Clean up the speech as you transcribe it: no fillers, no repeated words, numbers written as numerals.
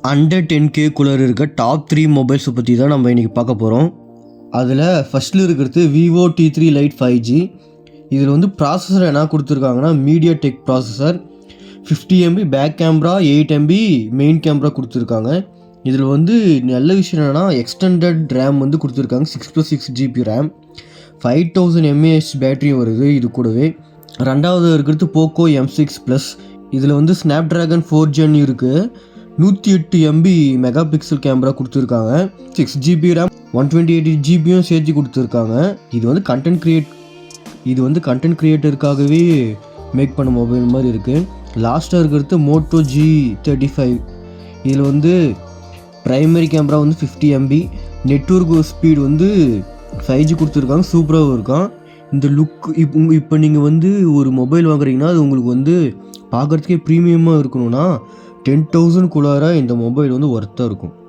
Under 10K இருக்க top 3 மொபைல்ஸை பற்றி தான் நம்ம இன்றைக்கி பார்க்க போகிறோம். அதில் ஃபஸ்ட்டில் இருக்கிறது விவோ T3 Lite 5G. இதில் வந்து ப்ராசஸர் என்ன கொடுத்துருக்காங்கன்னா MediaTek processor, 50 MB back camera, 8 MB main camera கொடுத்துருக்காங்க. இதில் வந்து நல்ல விஷயம் என்னென்னா எக்ஸ்டெண்டட் ரேம் வந்து கொடுத்துருக்காங்க, 6+6 GB ரேம், 5000 mAh பேட்டரியும் வருது இது கூடவே. ரெண்டாவது இருக்கிறது போக்கோ M6 Plus. இதில் வந்து ஸ்னாப்ட்ராகன் 4 Gen இருக்குது, 108 MB மெகா பிக்சல் கேமரா கொடுத்துருக்காங்க, 6 GB ரேம், 128 GBயும் சேர்த்து கொடுத்துருக்காங்க. இது வந்து கண்டென்ட் கிரியேட்டருக்காகவே மேக் பண்ண மொபைல் மாதிரி இருக்குது. லாஸ்ட்டாக இருக்கிறது மோட்டோ G35. இதில் வந்து ப்ரைமரி கேமரா வந்து 50 MB, நெட்வொர்க் ஸ்பீடு வந்து 5G கொடுத்துருக்காங்க, சூப்பராகவும் இருக்கான். இந்த லுக் இப்போ நீங்கள் வந்து ஒரு மொபைல் வாங்குறீங்கன்னா அது உங்களுக்கு வந்து பார்க்குறதுக்கே ப்ரீமியமாக இருக்கணும்னா 10,000 இந்த மொபைல் வந்து ஒர்த்தாக இருக்கும்.